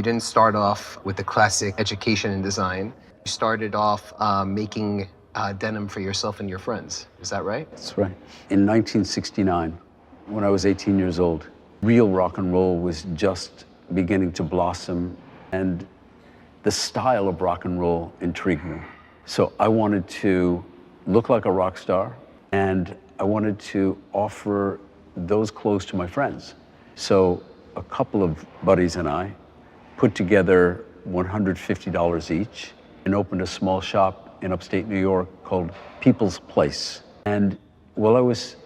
You didn't start off with the classic education and design. You started off making denim for yourself and your friends. Is that right? That's right. In 1969, when I was 18 years old, real rock and roll was just beginning to blossom, and the style of rock and roll intrigued me. So I wanted to look like a rock star, and I wanted to offer those clothes to my friends. So a couple of buddies and I put together $150 each and opened a small shop in upstate New York called People's Place. And while I was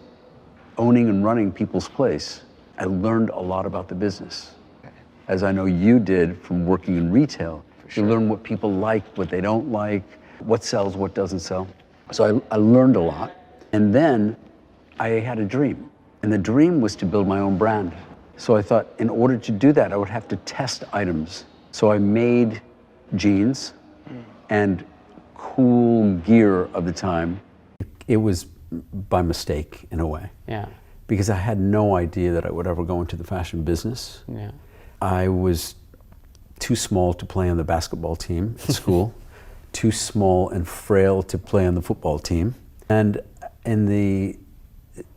owning and running People's Place, I learned a lot about the business. As I know you did from working in retail. You learn what people like, what they don't like, what sells, what doesn't sell. So I learned a lot. And then I had a dream. And the dream was to build my own brand. So I thought in order to do that, I would have to test items. So I made jeans and cool gear of the time. It was by mistake in a way. Yeah. Because I had no idea that I would ever go into the fashion business. Yeah. I was too small to play on the basketball team at school, too small and frail to play on the football team. And in the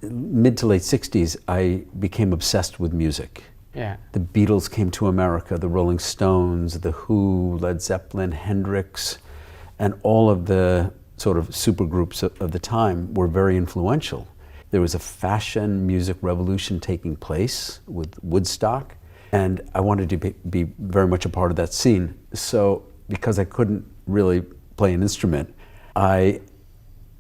mid to late 60s, I became obsessed with music. Yeah. The Beatles came to America, the Rolling Stones, The Who, Led Zeppelin, Hendrix, and all of the sort of supergroups of the time were very influential. There was a fashion music revolution taking place with Woodstock, and I wanted to be very much a part of that scene. So because I couldn't really play an instrument, I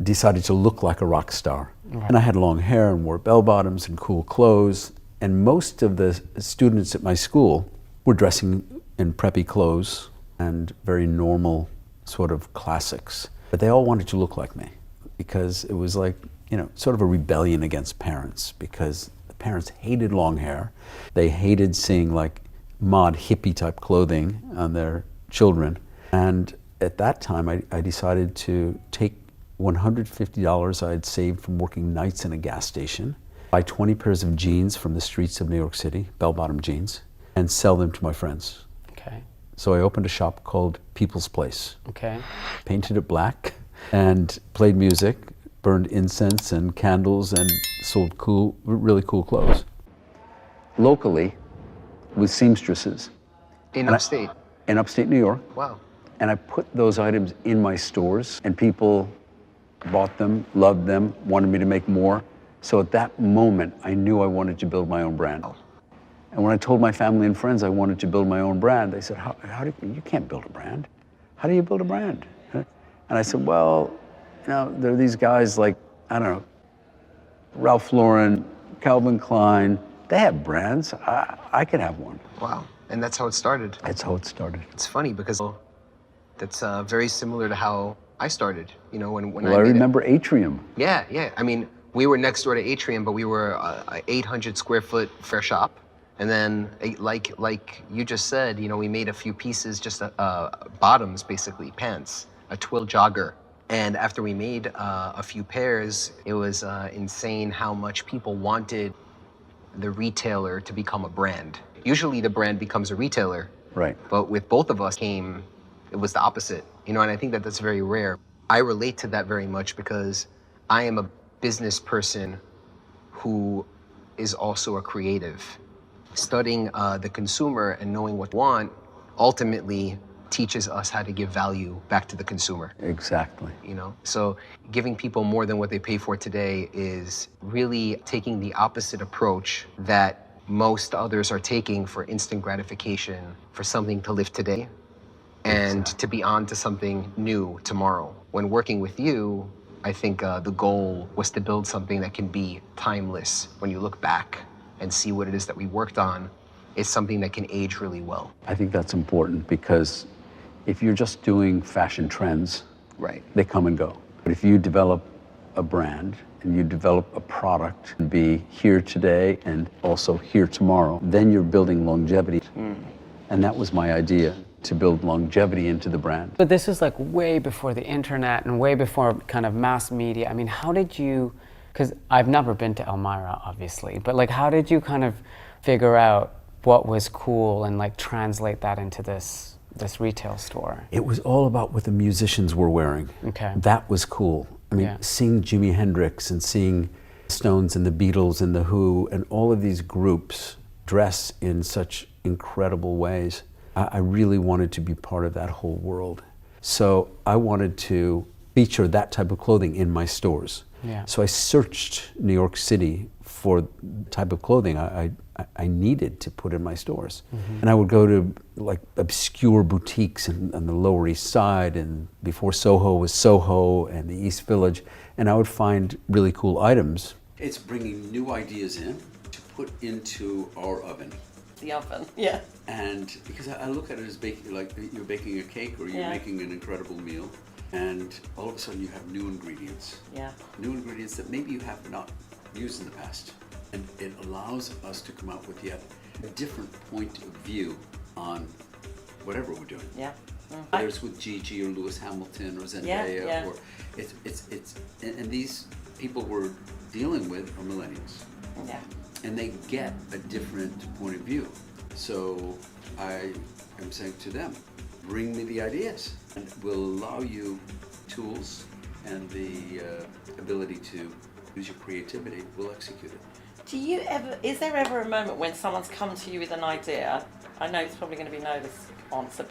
decided to look like a rock star. Right. And I had long hair and wore bell bottoms and cool clothes. And most of the students at my school were dressing in preppy clothes and very normal sort of classics. But they all wanted to look like me because it was like, you know, sort of a rebellion against parents, because the parents hated long hair. They hated seeing like mod hippie type clothing on their children. And at that time, I decided to take $150 I had saved from working nights in a gas station, buy 20 pairs of jeans from the streets of New York City, bell-bottom jeans, and sell them to my friends. Okay. So I opened a shop called People's Place. Okay. Painted it black and played music, burned incense and candles, and sold cool, really cool clothes. Locally, with seamstresses. In upstate? In upstate New York. Wow. And I put those items in my stores, and people bought them, loved them, wanted me to make more. So at that moment, I knew I wanted to build my own brand. And when I told my family and friends I wanted to build my own brand, they said, how do you can't build a brand. How do you build a brand? And I said, well, you know, there are these guys like, I don't know, Ralph Lauren, Calvin Klein. They have brands. I could have one. Wow. And that's how it started. That's how it started. It's funny because that's very similar to how I started. You know, when I remember Atrium. Yeah, yeah. I mean, we were next door to Atrium, but we were a 800 square foot fair shop. And then, like you just said, you know, we made a few pieces, just bottoms, basically, pants, a twill jogger. And after we made a few pairs, it was insane how much people wanted the retailer to become a brand. Usually the brand becomes a retailer. Right. But with both of us it was the opposite, you know, and I think that that's very rare. I relate to that very much because I am a business person who is also a creative. Studying the consumer and knowing what they want ultimately teaches us how to give value back to the consumer. Exactly. You know, so giving people more than what they pay for today is really taking the opposite approach that most others are taking for instant gratification, for something to live today, and to be on to something new tomorrow. When working with you, I think the goal was to build something that can be timeless. When you look back and see what it is that we worked on, it's something that can age really well. I think that's important because if you're just doing fashion trends, right, they come and go. But if you develop a brand and you develop a product and be here today and also here tomorrow, then you're building longevity. And that was my idea, to build longevity into the brand. But this is like way before the internet and way before kind of mass media. I mean, how did you, because I've never been to Elmira, obviously, but like how did you kind of figure out what was cool and like translate that into this retail store? It was all about what the musicians were wearing. Okay. That was cool. I mean, Yeah. seeing Jimi Hendrix and seeing Stones and the Beatles and the Who and all of these groups dress in such incredible ways. I really wanted to be part of that whole world. So I wanted to feature that type of clothing in my stores. Yeah. So I searched New York City for the type of clothing I needed to put in my stores. Mm-hmm. And I would go to like obscure boutiques on the Lower East Side, and before Soho was Soho and the East Village, and I would find really cool items. It's bringing new ideas in to put into our oven. The oven, yeah. And because I look at it as baking, like you're baking a cake or you're Yeah. making an incredible meal, and all of a sudden you have new ingredients. Yeah. New ingredients that maybe you have not used in the past. And it allows us to come up with yet a different point of view on whatever we're doing. Yeah. Whether it's with Gigi or Lewis Hamilton or Zendaya, Yeah. or and these people we're dealing with are millennials. Yeah. And they get a different point of view. So I am saying to them, bring me the ideas, and we'll allow you tools and the ability to use your creativity. We'll execute it. Is there ever a moment when someone's come to you with an idea? I know it's probably going to be no, this answer,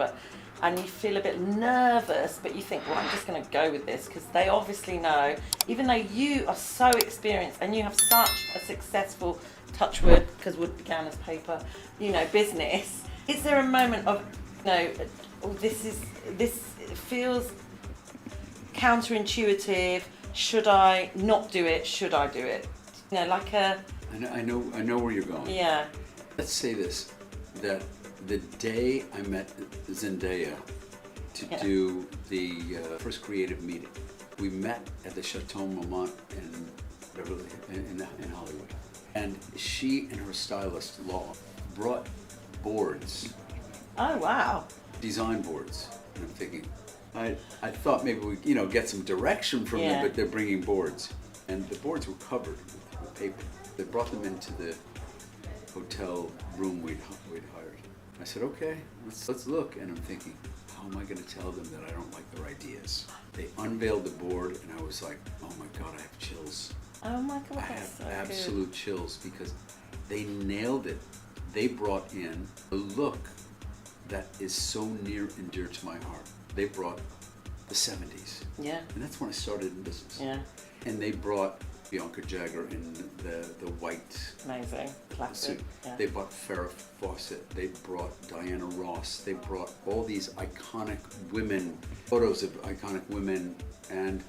and you feel a bit nervous, but you think, well, I'm just going to go with this because they obviously know, even though you are so experienced and you have such a successful, touch wood, because wood began as paper, business. Is there a moment of, this feels counterintuitive? Should I not do it? Should I do it? Like a. I know where you're going. Yeah. Let's say this, that the day I met Zendaya to do the first creative meeting, we met at the Chateau Marmont in Beverly, in Hollywood. And she and her stylist, Law, brought boards. Oh, wow. Design boards. And I'm thinking, I thought maybe we get some direction from them, but they're bringing boards. And the boards were covered with paper. They brought them into the hotel room we'd hired. I said, okay, let's look. And I'm thinking, how am I going to tell them that I don't like their ideas? They unveiled the board, and I was like, oh my God, I have chills. Oh my God, I that's have so absolute chills because they nailed it. They brought in a look that is so near and dear to my heart. They brought the 70s. Yeah. And that's when I started in business. Yeah. And they brought Bianca Jagger in the white Amazing. Classic. suit. Yeah. They brought Farrah Fawcett. They brought Diana Ross. They brought all these iconic women, photos of iconic women, and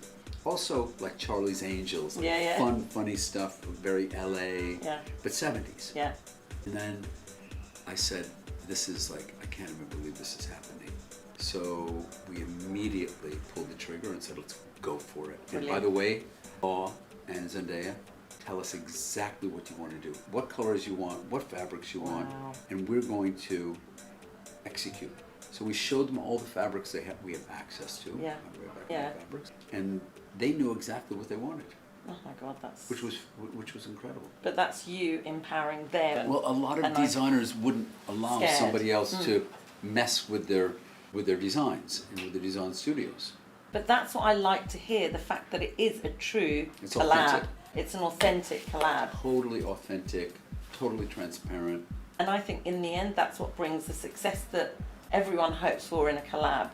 also like Charlie's Angels, like fun, funny stuff, very LA, but 70s. Yeah. And then I said, this is like, I can't even believe this is happening. So we immediately pulled the trigger and said, let's go for it. Brilliant. And by the way, Paul and Zendaya, tell us exactly what you want to do, what colors you want, what fabrics you want, and we're going to execute. So we showed them all the fabrics we have access to. Fabrics, and they knew exactly what they wanted. Oh my God, that's. Which was incredible. But that's you empowering them. Well, a lot of designers wouldn't allow somebody else to mess with their designs and with the design studios. But that's what I like to hear, the fact that it is a true It's collab. authentic. It's an authentic collab. Totally authentic, totally transparent. And I think in the end, that's what brings the success that everyone hopes for in a collab.